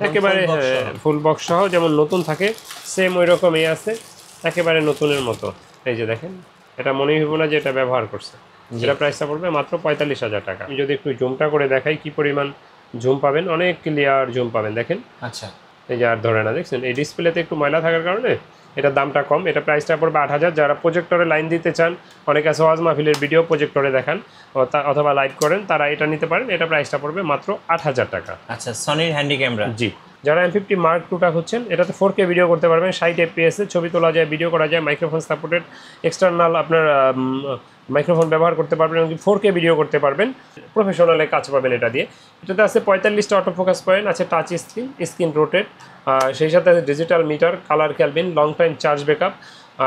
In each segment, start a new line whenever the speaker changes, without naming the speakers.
একেবারে full box সহ যেমন নতুন থাকে সেম ওই রকমই আছে, একেবারে নতুনের মতো। এই যে দেখেন, এটা মনেই হইব না যে এটা ব্যবহার করছে। এটা প্রাইসটা পড়বে মাত্র 45,000 টাকা। আমি যদি একটু জুমটা করে দেখাই কি পরিমাণ জুম পাবেন, অনেক ক্লিয়ার জুম পাবেন দেখেন।
আচ্ছা,
এই যে আর ধরে না, দেখছেন এই ডিসপ্লেতে একটু ময়লা থাকার কারণে এটার দামটা কম। এটা প্রাইসটা পড়বে 8,000। যারা প্রজেক্টরে লাইন দিতে চান, অনেকে আছে ওয়াজ মাহফিলের ভিডিও প্রজেক্টরে দেখান অথবা লাইভ করেন, তারা এটা নিতে পারেন। এটা প্রাইসটা পড়বে মাত্র 8,000 টাকা।
আচ্ছা, সনির হ্যান্ডি ক্যামেরা।
জি, যারা M50 Mark II হচ্ছেন, এটাতে 4K ভিডিও করতে পারবেন, 60 FPS ছবি তোলা যায়, ভিডিও করা যায়, মাইক্রোফোন সাপোর্টেড, এক্সটার্নাল আপনার মাইক্রোফোন ব্যবহার করতে পারবেন, এমনকি 4K ভিডিও করতে পারবেন, প্রফেশনালে কাজ পাবেন এটা দিয়ে। এটাতে আছে 45টা অটো ফোকাস পয়েন্ট, আছে টাচ স্ক্রিন রোটেট, সেই সাথে আছে digital meter, colour kelvin, long time charge backup.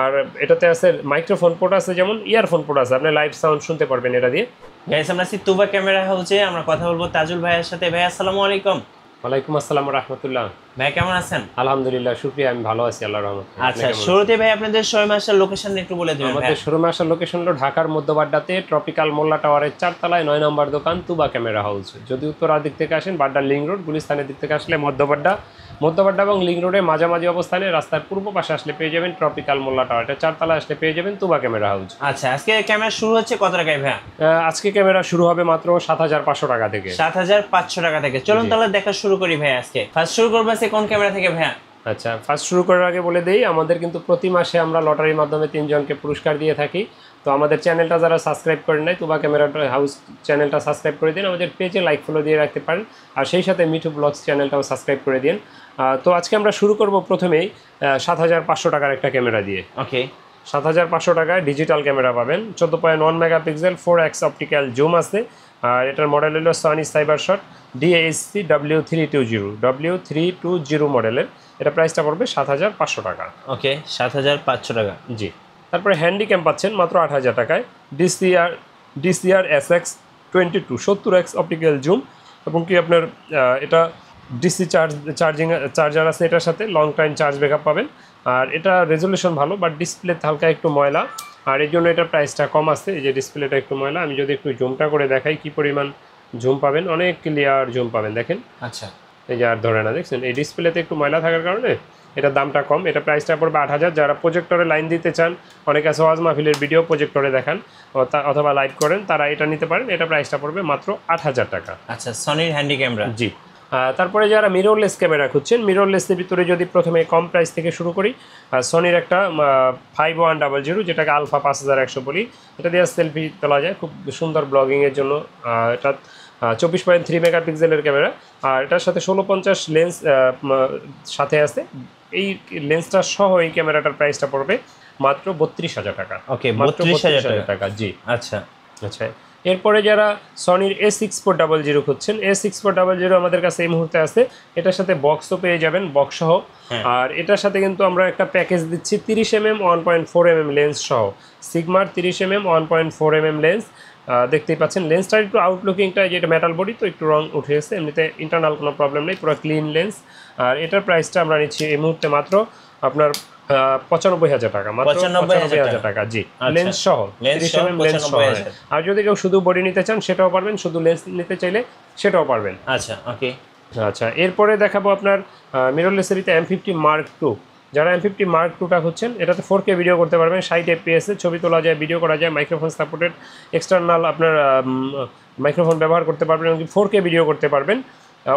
আর এটাতে আছে মাইক্রোফোন পোর্ট আছে, যেমন ইয়ারফোন পোর্ট আছে, আপনি লাইভ সাউন্ড শুনতে পারবেন এটা দিয়ে।
গাইস, আমরা আছি তুবা ক্যামেরা হাউসে। আমরা কথা বলবো তাজুল ভাইয়ের সাথে। ভাই আসসালামু আলাইকুম।
ওয়ালাইকুম আসসালাম রাহমাতুল্লাহ।
ভাই কেমন আছেন?
আলহামদুলিল্লাহ, শুকরিয়া, আমি ভালো আছি আল্লাহর রহমতে।
আচ্ছা, শুরুতে ভাই আপনাদের শোরুমে আসার লোকেশন একটু বলে দিবেন।
আমাদের শোরুমে আসার লোকেশন হলো ঢাকার মধ্যবাড্ডাতে ট্রপিক্যাল মোল্লা টাওয়ারের 4 তলায় 9 নম্বর দোকান, তুবা ক্যামেরা হাউস। যদি উত্তরার দিক থেকে আসেন, বাড্ডা লিং রোড, গুলিস্তানের দিক থেকে আসলে মধ্যবাড্ডা এবং লিং রোডের মাঝামাঝি অবস্থানে রাস্তার পূর্ব পাশে আসলে পেয়ে যাবেন ট্রপিক্যাল মোল্লা টাওয়ার। এটা 4 তলায় আসলে পেয়ে যাবেন তুবা ক্যামেরা হাউস।
আচ্ছা, আজকে ক্যামেরা শুরু হচ্ছে কত টাকায় ভাই?
আজকে ক্যামেরা শুরু হবে মাত্র 7,500 টাকা থেকে।
7,500 টাকা থেকে। চলুন তাহলে দেখা শুরু করি ভাই। আজকে ফার্স্ট শুরু করবো আজকে কোন ক্যামেরা থেকে ভাই?
আচ্ছা, ফার্স্ট শুরু করার আগে বলে দেই, আমাদের কিন্তু প্রতি মাসে আমরা লটারির মাধ্যমে 3 জনকে পুরস্কার দিয়ে থাকি। তো আমাদের চ্যানেলটা যারা সাবস্ক্রাইব করেন নাই, তুবা ক্যামেরা হাউস চ্যানেলটা সাবস্ক্রাইব করে দিন, আমাদের পেজে লাইক ফলো দিয়ে রাখতে পারেন, আর সেই সাথে মিঠু ব্লগস চ্যানেলটাও সাবস্ক্রাইব করে দিন। তো আজকে আমরা শুরু করব প্রথমেই 7,500 টাকার একটা ক্যামেরা দিয়ে।
ওকে,
7,500 টাকায় ডিজিটাল ক্যামেরা পাবেন, 14.1 মেগাপিক্সেল, 4x অপটিক্যাল জুম আছে। আর এটার মডেল হলো সনি সাইবারশট DASC W320 মডেলের। এটা প্রাইসটা পড়বে 7,500 টাকা।
ওকে, 7,500 টাকা।
জি, তারপরে হ্যান্ডি ক্যাম পাচ্ছেন মাত্র 8,000 টাকায়, DCR SX22 70x optical zoom, এবং কি আপনার এটা ডিসি চার্জার আছে এটার সাথে, লং টাইম চার্জ ব্যাকআপ পাবেন। আর এটা রেজলিউশন ভালো, বাট ডিসপ্লেতে হালকা একটু ময়লা, আর এই জন্য এটা প্রাইসটা কম আসছে। এই যে ডিসপ্লেটা একটু ময়লা, আমি যদি একটু জুমটা করে দেখাই কি পরিমাণ জুম পাবেন, অনেক ক্লিয়ার জুম পাবেন দেখেন।
আচ্ছা,
এই যে আর ধরে না, দেখছেন এই ডিসপ্লেতে একটু ময়লা থাকার কারণে এটার দামটা কম। এটা প্রাইসটা পড়বে 8,000। যারা প্রজেক্টরে লাইন দিতে চান, অনেকে আছে ওয়াজ মাহফিলের ভিডিও প্রজেক্টরে দেখান অথবা লাইভ করেন, তারা এটা নিতে পারেন। এটা প্রাইসটা পড়বে মাত্র 8,000 টাকা।
আচ্ছা, সনির হ্যান্ডি ক্যামেরা।
জি, তারপরে যারা মিররলেস ক্যামেরা খুঁজছেন, মিররলেসের ভিতরে যদি প্রথমে কম প্রাইস থেকে শুরু করি, সনির একটা 5100, যেটাকে আলফা 5100 বলি, এটা দিয়ে সেলফি তোলা যায় খুব সুন্দর ব্লগিংয়ের জন্য। এটা 24.3 মেগাপিক্সেলের ক্যামেরা, আর এটার সাথে 1650 লেন্স সাথে আছে। এই লেন্সটা সহ এই ক্যামেরাটার প্রাইসটা পড়বে মাত্র 32,000 টাকা।
ওকে, 32,000
টাকা। জি,
আচ্ছা
আচ্ছা। এরপরে যারা সনির A6400 খুঁজছেন, A6400 আমাদের কাছে এই মুহূর্তে আছে। এটার সাথে বক্সও পেয়ে যাবেন, বক্স সহ। আর এটার সাথে কিন্তু আমরা একটা প্যাকেজ দিচ্ছি 30mm 1.4mm লেন্স সহ, সিগমার 30mm 1.4mm লেন্স। দেখতেই পাচ্ছেন লেন্সটার একটু আউটলুকিংটা, যেটা মেটাল বডি তো একটু রং উঠে এসেছে, এমনিতে ইন্টারনাল কোনো প্রবলেম নেই, পুরো ক্লিন লেন্স। আর এটার প্রাইসটা আমরা নিচ্ছি এই মুহূর্তে মাত্র আপনার 95,000 টাকা, মাত্র 95,000 টাকা। জি, লেন্স সহ, 30mm লেন্স সহ। আর যদি কেউ শুধু বডি নিতে চান সেটাও পারবেন, শুধু লেন্স নিতে চাইলে সেটাও পারবেন।
আচ্ছা, ওকে।
আচ্ছা, এরপরে দেখাবো আপনার মিররলেসের M50 Mark II। যারা M50 Mark II হচ্ছেন, এটাতে 4K ভিডিও করতে পারবেন, 60 FPS ছবি তোলা যায়, ভিডিও করা যায়, মাইক্রোফোন সাপোর্টেড, এক্সটার্নাল আপনার মাইক্রোফোন ব্যবহার করতে পারবেন, এমনকি 4K ভিডিও করতে পারবেন,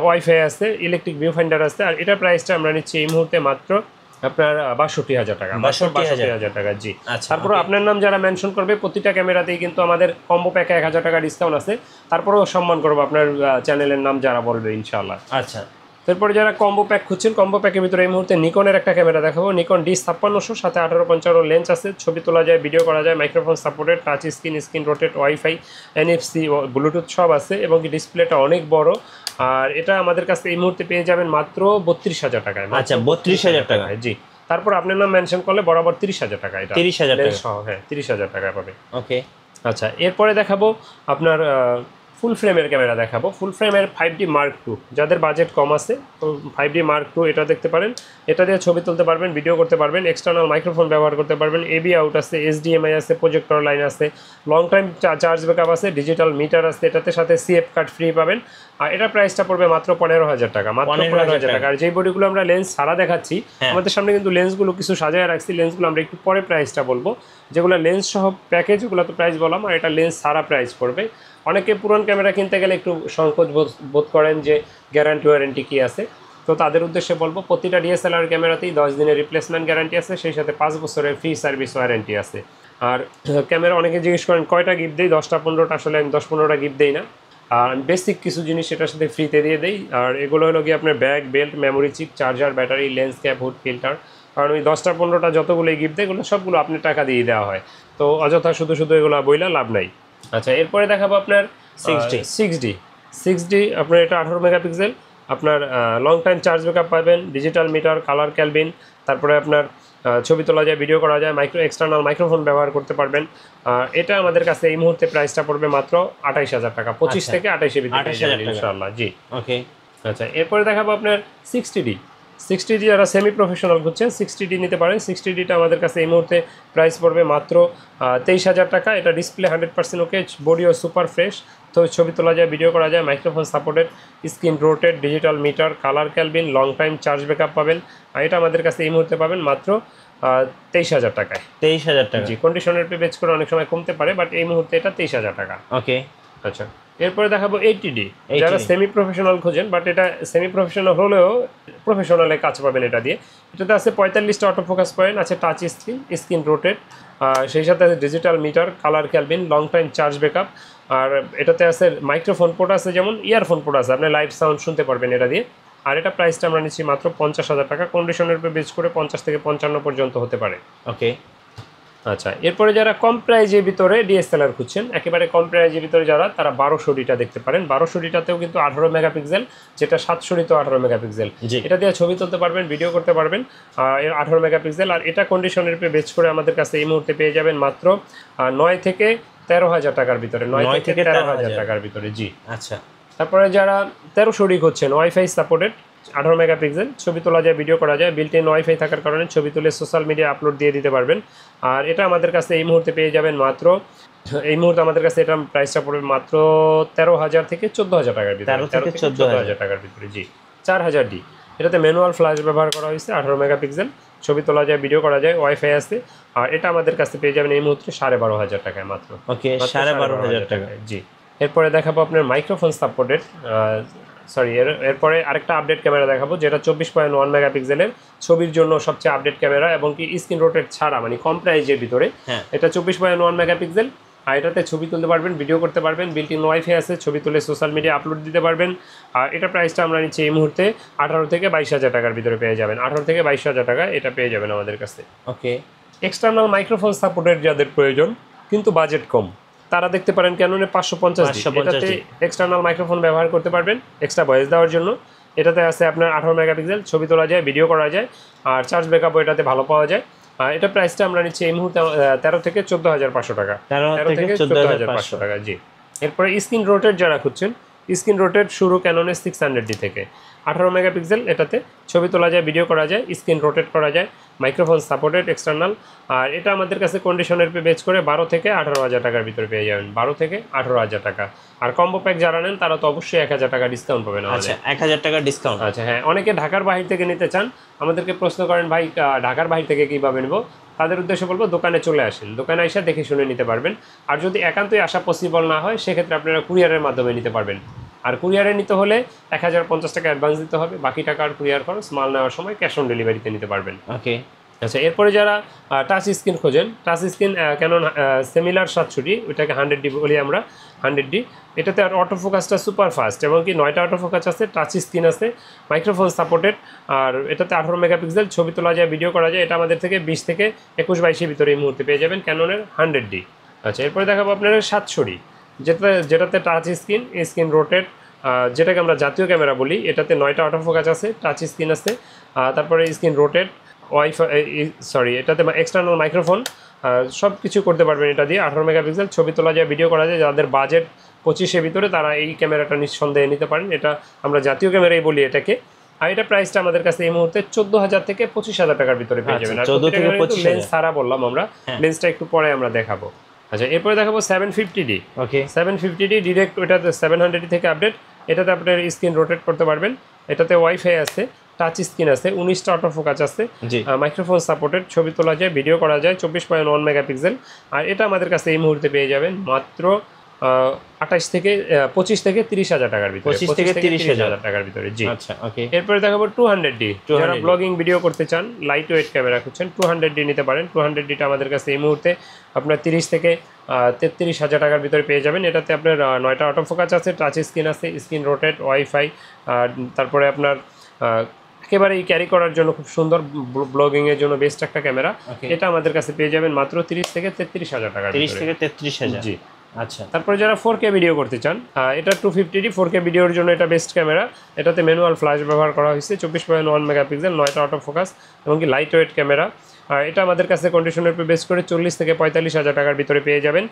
ওয়াইফাই আছে, ইলেকট্রিক ভিউ ফাইন্ডার আছে। আর এটার প্রাইসটা আমরা নিচ্ছি এই মুহূর্তে মাত্র আপনার 62,000 টাকা। 62,000 টাকা। জি, তারপরে আপনার নাম যারা মেনশন করবে, প্রতিটা ক্যামেরাতেই কিন্তু আমাদের কম্বো প্যাকে 1,000 টাকা ডিসকাউন্ট আছে। তারপরেও সম্মান করবো আপনার চ্যানেলের নাম যারা বলবে ইনশাআল্লাহ।
আচ্ছা,
তারপরে যারা কম্বো প্যাক খুঁজছেন, কম্বো প্যাকের ভিতরে এই মুহূর্তে নিকনের একটা ক্যামেরা দেখাবো, নিকন D5600, সাথে 1850 লেন্স আছে, ছবি তোলা যায়, ভিডিও করা যায়, microphone supported, touch screen rotate, wifi, NFC, Bluetooth সব আছে, এবং কি ডিসপ্লেটা অনেক বড়। আর এটা আমাদের কাছে এই মুহূর্তে পেয়ে যাবেন মাত্র 32,000 টাকায়।
আচ্ছা, 32,000 টাকা।
জি, তারপর আপনার নাম মেনশন করলে বরাবর 30,000 টাকা। এটা
30,000 টাকা
সহ, হ্যাঁ 30,000 টাকা পাবে।
ওকে,
আচ্ছা, এরপরে দেখাবো আপনার ফুল ফ্রেমের ক্যামেরা দেখাবো। ফুল ফ্রেমের 5D Mark II, যাদের বাজেট কম আছে, তো 5D Mark II এটা দেখতে পারেন। এটা দিয়ে ছবি তুলতে পারবেন, ভিডিও করতে পারবেন, এক্সটার্নাল মাইক্রোফোন ব্যবহার করতে পারবেন, AB আউট আছে, HDMI আছে, প্রজেক্টর লাইন আছে, লং টাইম চার্জ ব্যাকআপ আছে, ডিজিটাল মিটার আছে, এটাতে সাথে CF কার্ড ফ্রি পাবেন। আর এটা প্রাইসটা পড়বে মাত্র 15,000 টাকা, মাত্র 15,000 টাকা। আর যেই বডিগুলো আমরা লেন্স ছাড়া দেখাচ্ছি, আমাদের সামনে কিন্তু লেন্সগুলো কিছু সাজায় রাখছি, লেন্সগুলো আমরা একটু পরে প্রাইসটা বলবো। যেগুলো লেন্স সহ প্যাকেজ ওগুলো তো প্রাইস বললাম, আর এটা লেন্স ছাড়া প্রাইস পড়বে। অনেকে পুরান ক্যামেরা কিনতে গেলে একটু সংকোচ বোধ করেন যে গ্যারান্টি ওয়ারেন্টি কী আছে, তো তাদের উদ্দেশ্যে বলবো প্রতিটা ডিএসএলআর ক্যামেরাতেই 10 দিনের রিপ্লেসমেন্ট গ্যারান্টি আছে, সেই সাথে 5 বছরের ফ্রি সার্ভিস ওয়ারেন্টি আছে। আর ক্যামেরা অনেকে জিজ্ঞেস করেন কয়টা গিফট দেই, 10টা 15টা, আসলে আমি 10-15টা গিফট দিই না। আর বেসিক কিছু জিনিস এটার সাথে ফ্রিতে দিয়ে দেই। আর এগুলো হলো গিয়ে আপনার bag, belt, memory chip, charger, battery, lens cap, hood, filter. কারণ ওই 10টা 15টা যতগুলো গিফট দেয় এগুলো সবগুলো আপনার টাকা দিয়ে দেওয়া হয়, তো অযথা শুধু শুধু এগুলো বইলা লাভ নাই। আচ্ছা, এরপরে দেখাবো আপনার 6D আপনার এটা 18 মেগাপিক্সেল, আপনার লং টাইম চার্জ ব্যাকআপ পাবেন, ডিজিটাল মিটার, কালার ক্যালবিন, তারপরে আপনার ছবি তোলা যায়, ভিডিও করা যায়, এক্সটার্নাল মাইক্রোফোন ব্যবহার করতে পারবেন। এটা আমাদের কাছে এই মুহূর্তে প্রাইসটা পড়বে মাত্র 28,000 টাকা, 25 থেকে 28 এর ভিতরে ইনশাআল্লাহ। জি ওকে। আচ্ছা, এরপরে দেখাবো আপনার 60D যারা সেমি প্রফেশনাল খুঁজছেন 60D নিতে পারেন। 60Dটা আমাদের কাছে এই মুহূর্তে প্রাইস পড়বে মাত্র 23,000 টাকা। এটা ডিসপ্লে 100% ওকে, বডিও সুপার ফ্রেশ, তো ছবি তোলা যায়, ভিডিও করা যায়, microphone supported, screen রোটেড, digital meter, colour kelvin, long time charge backup পাবেন। আর এটা আমাদের কাছে এই মুহূর্তে পাবেন মাত্র 23,000 টাকায়।
23,000 টাকা।
জি, কন্ডিশনের পে বেচ করে অনেক সময় কমতে পারে, বাট এই মুহূর্তে এটা 23,000 টাকা।
ওকে।
আচ্ছা, এরপরে দেখাবো 80D যারা সেমি প্রফেশনাল খোঁজেন, বাট এটা সেমি প্রফেশনাল হলেও প্রফেশনালে কাজ পাবেন এটা দিয়ে। এটাতে আছে 45টা অটোফোকাস পয়েন্ট, আছে টাচ স্ক্রিন রোটেট, সেই সাথে আছে digital meter, colour kelvin, long time charge backup. আর এটাতে আছে মাইক্রোফোন পোর্ট আছে, যেমন ইয়ারফোন পোর্ট আছে, আপনি লাইভ সাউন্ড শুনতে পারবেন এটা দিয়ে। আর এটা প্রাইসটা আমরা নিচ্ছি মাত্র 50,000 টাকা, কন্ডিশনের উপর বেচ করে 50 থেকে 55 পর্যন্ত হতে পারে। ওকে। আচ্ছা, এরপরে যারা কম প্রাইজের ভিতরে ডিএসএলআর খুঁজছেন, একেবারে কম প্রাইজের ভিতরে যারা, তারা 1200Dটা দেখতে পারেন। 1200Dটাতেও কিন্তু 18 মেগাপিক্সেল, যেটা 700 18 মেগাপিক্সেল। এটা দিয়ে ছবি তুলতে পারবেন, ভিডিও করতে পারবেন। এর 18 মেগাপিক্সেল। আর এটা কন্ডিশনের উপর বেচ করে আমাদের কাছে এই মুহূর্তে পেয়ে যাবেন মাত্র 9 থেকে 13,000 টাকার ভিতরে, 9 থেকে 13,000 টাকার ভিতরে। জি আচ্ছা। তারপরে যারা 1300D খুঁজছেন, ওয়াইফাই সাপোর্টেড, 18 মেগাপিক্সেল, ছবি তোলা যায়, ভিডিও করা যায়, বিল্ট ইন ওয়াইফাই থাকার কারণে ছবি তুলে সোশ্যাল মিডিয়া আপলোড দিয়ে দিতে পারবেন। আর এটা আমাদের কাছে এই মুহূর্তে পেয়ে যাবেন মাত্র, এই মুহূর্তে আমাদের কাছে এটা প্রাইসটা পড়বে মাত্র 13,000 থেকে 14,000 টাকার ভিতরে, 13 থেকে 14,000 টাকার ভিতরে। জি, 4000D, এটাতে ম্যানুয়াল ফ্ল্যাশ ব্যবহার করা হয়েছে, 18 মেগাপিক্সেল, ছবি তোলা যায়, ভিডিও করা যায়, ওয়াইফাই আছে। আর এটা আমাদের কাছে পেয়ে যাবেন এই মুহূর্তে 12,500 টাকায় মাত্র।
ওকে, 12,500 টাকা।
জি, এরপরে দেখাবো আপনার মাইক্রোফোন সাপোর্টেড, এরপরে আরেকটা আপডেট ক্যামেরা দেখাবো, যেটা 24.1 মেগাপিক্সেলের, ছবির জন্য সবচেয়ে আপডেট ক্যামেরা, এবং কি স্ক্রিন রোটেট ছাড়া, মানে কম প্রাইজের ভিতরে। এটা 24.1 মেগাপিক্সেল, আর এটাতে ছবি তুলতে পারবেন, ভিডিও করতে পারবেন, বিল্ট ইন ওয়াইফাই আছে, ছবি তুলে সোশ্যাল মিডিয়া আপলোড দিতে পারবেন। আর এটা প্রাইসটা আমরা নিচ্ছি এই মুহূর্তে 18 থেকে 22,000 টাকার ভিতরে পেয়ে যাবেন। 18 থেকে 22,000 টাকা এটা পেয়ে যাবেন আমাদের কাছে। ওকে। এক্সটার্নাল মাইক্রোফোন সাপোর্টের যাদের প্রয়োজন কিন্তু বাজেট কম, তারা দেখতে পারেন ক্যাননের 550D। এটাতে এক্সটার্নাল মাইক্রোফোন ব্যবহার করতে পারবেন এক্সট্রা ভয়েস দেওয়ার জন্য। এটাতে আছে আপনার 18 মেগাপিক্সেল, ছবি তোলা যায়, ভিডিও করা যায়, আর চার্জ ব্যাকআপও এটাতে ভালো পাওয়া যায়। আর এটা প্রাইসটা আমরা নিচ্ছি এই মুহূর্তে 13 থেকে 14,500 টাকা। 13 থেকে 14,500 টাকা। জি, এরপরে স্ক্রিন রোটেট যারা খুঁজছেন, স্ক্রিন রোটেট শুরু ক্যাননের 600D থেকে, 18 মেগাপিক্সেল, এটাতে ছবি তোলা যায়, ভিডিও করা যায়, স্ক্রিন রোটেট করা যায়, মাইক্রোফোন সাপোর্টেড এক্সটার্নাল। আর এটা আমাদের কাছে কন্ডিশনের পে বেচ করে 12 থেকে 18,000 টাকার ভিতরে পেয়ে যাবেন, 12 থেকে 18,000 টাকা। আর কম্বো প্যাক যারা নেন তারা তো অবশ্যই 1,000 টাকা ডিসকাউন্ট পাবেন।
আচ্ছা, 1,000 টাকা ডিসকাউন্ট।
আচ্ছা, হ্যাঁ, অনেকে ঢাকার বাহির থেকে নিতে চান, আমাদেরকে প্রশ্ন করেন ভাই ঢাকার বাহির থেকে কীভাবে নেব। তাদের উদ্দেশ্যে বলবো দোকানে চলে আসেন, দোকানে এসে দেখে শুনে নিতে পারবেন। আর যদি একান্তই আসা পসিবল না হয়, সেক্ষেত্রে আপনারা কুরিয়ারের মাধ্যমে নিতে পারবেন। আর কুরিয়ারে নিতে হলে 1050 টাকা অ্যাডভান্স দিতে হবে, বাকি টাকা আর কুরিয়ার খরচ, মাল নেওয়ার সময় ক্যাশ অন ডেলিভারিতে নিতে পারবেন। ওকে। আচ্ছা, এরপরে যারা টাচ স্ক্রিন খোঁজেন, touch screen Canon similar 700D, ওইটাকে 100D বলি আমরা, 100D। এটাতে আর অটো ফোকাসটা সুপার ফাস্ট, এবং কি 9টা অটো ফোকাস আছে, টাচ স্ক্রিন আছে, মাইক্রোফোন সাপোর্টেড। আর এটাতে 18 মেগাপিক্সেল, ছবি তোলা যায়, ভিডিও করা যায়। এটা আমাদের থেকে 20 থেকে 21-22-এর ভিতরে এই মুহূর্তে পেয়ে যাবেন ক্যাননের 100D। আচ্ছা, এরপরে দেখাবো আপনার 700D, যেটাতে টাচ স্ক্রিন, স্ক্রিন রোটেট, যেটাকে আমরা জাতীয় ক্যামেরা বলি। এটাতে 9টা অটো ফোকাস আছে, টাচ স্ক্রিন আছে, তারপরে স্ক্রিন রোটেট, এটাতে এক্সটার্নাল মাইক্রোফোন, সব কিছু করতে পারবেন এটা দিয়ে। 18 মেগাপিক্সেল, ছবি তোলা যায়, ভিডিও করা যায়। যাদের বাজেট 25-এর ভিতরে তারা এই ক্যামেরাটা নিঃসন্দেহে নিতে পারেন, এটা আমরা জাতীয় ক্যামেরাই বলি এটাকে। আর এটা প্রাইসটা আমাদের কাছে এই মুহূর্তে 14,000 থেকে 25,000 টাকার ভিতরে পেয়ে যাবেন। আর 14 থেকে 25 লেন্স ছাড়া বললাম আমরা, লেন্সটা একটু পরে আমরা দেখাবো। আচ্ছা, এরপরে দেখাবো 750D। ওকে, 750D ডিরেক্ট, ওইটাতে 700D থেকে আপডেট। এটাতে আপনার স্ক্রিন রোটেট করতে পারবেন, এটাতে ওয়াইফাই আছে, টাচ স্ক্রিন আছে, 19টা অটো ফোকাস আছে, মাইক্রোফোন সাপোর্টেড, ছবি তোলা যায়, ভিডিও করা যায়, 24.1 মেগাপিক্সেল। আর এটা আমাদের কাছে এই মুহূর্তে পেয়ে যাবেন মাত্র 25 থেকে 30,000 টাকার ভিতরে,
25 থেকে 30,000
টাকার ভিতরে। জি
আচ্ছা, ওকে।
এরপরে দেখাবো 200D। যারা ব্লগিং ভিডিও করতে চান, লাইট ওয়েট ক্যামেরা খুঁজছেন, 200D নিতে পারেন। 200Dটা আমাদের কাছে এই মুহূর্তে আপনার 30 থেকে 33,000 টাকার ভিতরে পেয়ে যাবেন। এটাতে আপনার 9টা অটো ফোকাস আছে, টাচ স্ক্রিন আছে, স্ক্রিন রোটেট, ওয়াইফাই, তারপরে আপনার একেবারেই ক্যারি করার জন্য খুব সুন্দর, ব্লগিং এর জন্য বেস্ট একটা ক্যামেরা। এটা আমাদের কাছে পেয়ে যাবেন মাত্র 30 থেকে 33,000 টাকার ভিতরে।
30 থেকে 33,000।
জি
আচ্ছা।
তারপরে যারা 4K ভিডিও করতে চান, এটা 250D 4K ভিডিওর জন্য এটা বেস্ট ক্যামেরা। এটাতে ম্যানুয়াল ফ্ল্যাশ ব্যবহার করা হয়েছে, 24.1 মেগাপিক্সেল, 9টা অটো ফোকাস এবং কি লাইট ওয়েট ক্যামেরা। এটা আমাদের কাছে কন্ডিশনের উপর বেস করে 40 থেকে 45,000 টাকার ভিতরে পেয়ে যাবেন।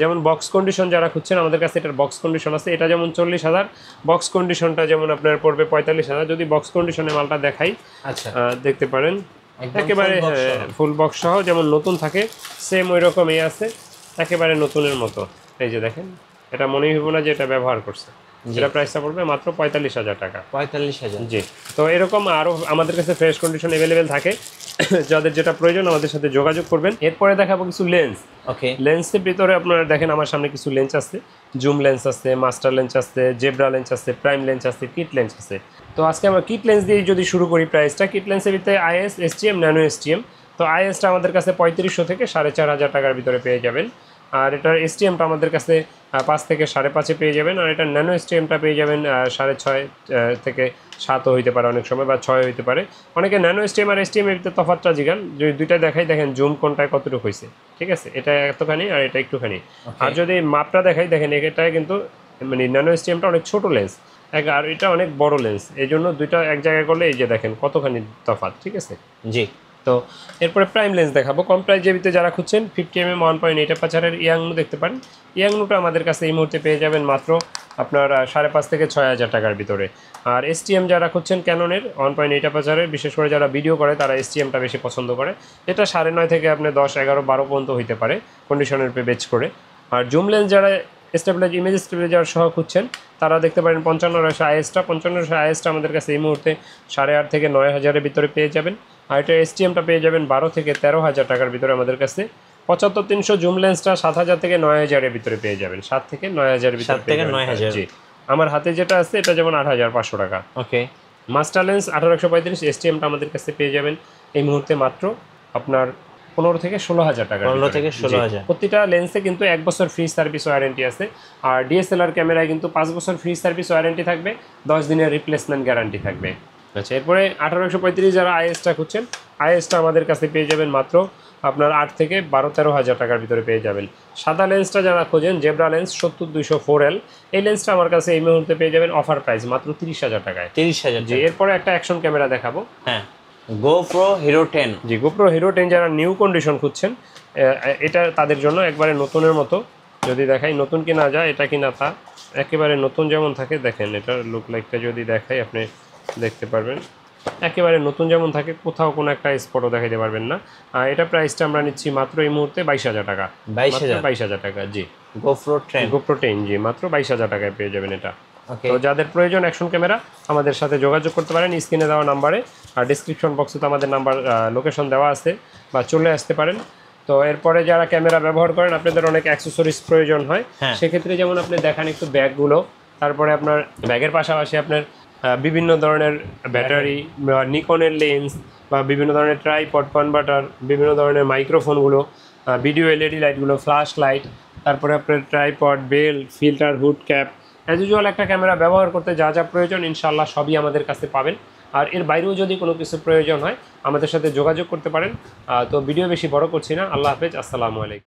যেমন বক্স কন্ডিশন যারা খুঁজছেন, আমাদের কাছে এটার বক্স কন্ডিশন আছে। এটা যেমন 40,000, বক্স কন্ডিশনটা যেমন আপনার পড়বে 45,000। যদি বক্স কন্ডিশনে মালটা দেখাই,
আচ্ছা,
দেখতে পারেন একেবারে ফুল বক্স সহ, যেমন নতুন থাকে সেম ওই রকমই আছে, একেবারে নতুনের মতো। এই যে দেখেন, এটা মনেই হইব না যে এটা ব্যবহার করছে। যেটা প্রাইসটা পড়বে মাত্র 45,000 টাকা।
45,000।
জি, তো এরকম আরও আমাদের কাছে ফ্রেশ কন্ডিশন অ্যাভেলেবেল থাকে। যাদের যেটা প্রয়োজন আমাদের সাথে যোগাযোগ করবেন। এরপরে দেখাবো কিছু লেন্স।
ওকে।
লেন্সের ভিতরে আপনারা দেখেন আমার সামনে কিছু লেন্স আছে, জুম লেন্স আছে, মাস্টার লেন্স আছে, জেব্রা লেন্স আছে, প্রাইম লেন্স আছে, কিট লেন্স আছে। তো আজকে আমরা কিট লেন্স দিয়ে যদি শুরু করি প্রাইসটা, কিট লেন্সের ভিতরে আইএস, এসটিএম, ন্যানো এসটিএম। তো আইএসটা আমাদের কাছে 3500 থেকে 4,500 টাকার ভিতরে পেয়ে যাবেন। আর এটার এসটিএমটা আমাদের কাছে 5 থেকে 5.5 পেয়ে যাবেন। আর এটা ন্যানো এসটিএমটা পেয়ে যাবেন 6.5 থেকে 7ও হইতে পারে অনেক সময়, বা 6 হইতে পারে। অনেকে ন্যানো এসটিএম আর এসটিএম এর ভিতরে তফাৎটা জিগান, যদি দুইটা দেখাই দেখেন জুম কোনটায় কতটুকু হয়েছে, ঠিক আছে, এটা এতখানি আর এটা একটুখানি। আর যদি মাপটা দেখাই দেখেন, এটাই কিন্তু মানে ন্যানো এসটিএমটা অনেক ছোট লেন্স, আর এটা অনেক বড় লেন্স, এই জন্য দুইটা এক জায়গায় করলে এই যে দেখেন কতখানি তফাৎ, ঠিক আছে।
জি।
তো এরপরে প্রাইম লেন্স দেখাবো। কম প্রাইজের ভিতরে যারা খুঁজছেন, 50mm 1.8 অ্যাপারচারের ইয়াংনু দেখতে পারেন। ইয়াংনুটা আমাদের কাছে এই মুহূর্তে পেয়ে যাবেন মাত্র আপনার 5.5 থেকে 6,000 টাকার ভিতরে। আর এসটিএম যারা খুঁজছেন ক্যাননের 1.8 অ্যাপারচারের, বিশেষ করে যারা ভিডিও করে তারা এসটিএমটা বেশি পছন্দ করে। এটা 9.5 থেকে আপনি 10, 11, 12 পর্যন্ত হইতে পারে কন্ডিশনের উপরে বেচ করে। আর জুম লেন্স যারা স্টেবিলাইজ, ইমেজ স্টেবিলাইজার সহ খুঁজছেন, তারা দেখতে পারেন 5500 আইএসটা। 5500 আইএসটা আমাদের কাছে এই মুহূর্তে 8.5 থেকে 9,000-এর ভিতরে পেয়ে যাবেন। আর এটা এসটিএমটা পেয়ে যাবেন 12 থেকে 13,000 টাকার ভিতরে আমাদের কাছে। 75-300 জুম লেন্সটা 7,000 থেকে 9,000-এর ভিতরে পেয়ে যাবেন। 7 থেকে 9,000-এর ভিতরে পেয়ে যাবেন। জি, আমার হাতে যেটা আছে এটা যেমন 8,500 টাকা।
ওকে।
মাস্টার লেন্স 1835, এসটিএমটা আমাদের কাছে পেয়ে যাবেন এই মুহূর্তে মাত্র আপনার 15 থেকে 16,000 টাকা।
15 থেকে 16,000।
প্রতিটা লেন্সে কিন্তু 1 বছর ফ্রি সার্ভিস ওয়ারেন্টি আছে। আর ডিএসএলআর ক্যামেরায় কিন্তু 5 বছর ফ্রি সার্ভিস ওয়ারেন্টি থাকবে, 10 দিনের রিপ্লেসমেন্ট গ্যারান্টি থাকবে। আচ্ছা, এরপরে 1835 যারা আইএসটা খুঁজছেন, আইএসটা আমাদের কাছে পেয়ে যাবেন মাত্র আপনার 8 থেকে 12-13,000 টাকার ভিতরে পেয়ে যাবেন। সাদা লেন্সটা যারা খোঁজেন, জেব্রা লেন্স 70-204L, এই লেন্সটা আমার কাছে এই মুহূর্তে পেয়ে যাবেন অফার প্রাইস মাত্র 30,000 টাকায়।
30,000।
জি, এরপরে একটা অ্যাকশন ক্যামেরা দেখাবো।
হ্যাঁ, GoPro Hero 10।
জি, GoPro Hero 10 যারা নিউ কন্ডিশন খুঁজছেন, এটা তাদের জন্য একবারে নতুনের মতো। যদি দেখাই নতুন কিনা যায়, এটা কিনা তা একেবারে নতুন যেমন থাকে, দেখেন এটার লুক লাইকটা যদি দেখাই আপনি দেখতে পারবেন, একেবারে নতুন যেমন থাকে, কোথাও কোনো একটা স্পটও দেখাইতে পারবেন না। এটা প্রাইসটা আমরা নিচ্ছি মাত্র এই মুহূর্তে 22,000 টাকা। 22,000 টাকা। জি, GoPro 10 জি, মাত্র 22,000 টাকায় পেয়ে যাবেন এটা। তো যাদের প্রয়োজন অ্যাকশন ক্যামেরা, আমাদের সাথে যোগাযোগ করতে পারেন স্ক্রিনে দেওয়া নাম্বারে, আর ডিসক্রিপশন বক্সে তো আমাদের নাম্বার, লোকেশন দেওয়া আছে, বা চলে আসতে পারেন। তো এরপরে যারা ক্যামেরা ব্যবহার করেন, আপনাদের অনেক অ্যাক্সেসরিজ প্রয়োজন হয়, সেক্ষেত্রে যেমন আপনি দেখান একটু ব্যাগগুলো, তারপরে আপনার ব্যাগের পাশাপাশি আপনার বিভিন্ন ধরনের ব্যাটারি, নিকনের লেন্স, বা বিভিন্ন ধরনের ট্রাইপড কনভার্টার, বিভিন্ন ধরনের মাইক্রোফোনগুলো, ভিডিও এলইডি লাইটগুলো, ফ্ল্যাশ লাইট, তারপরে আপনার tripod, belt, filter, hood cap, as usual একটা ক্যামেরা ব্যবহার করতে যা যা প্রয়োজন ইনশাআল্লাহ সবই আমাদের কাছে পাবেন। আর এর বাইরেও যদি কোনো কিছু প্রয়োজন হয় আমাদের সাথে যোগাযোগ করতে পারেন। তো ভিডিও বেশি বড় করছি না। আল্লাহ হাফেজ, আসসালামু আলাইকুম।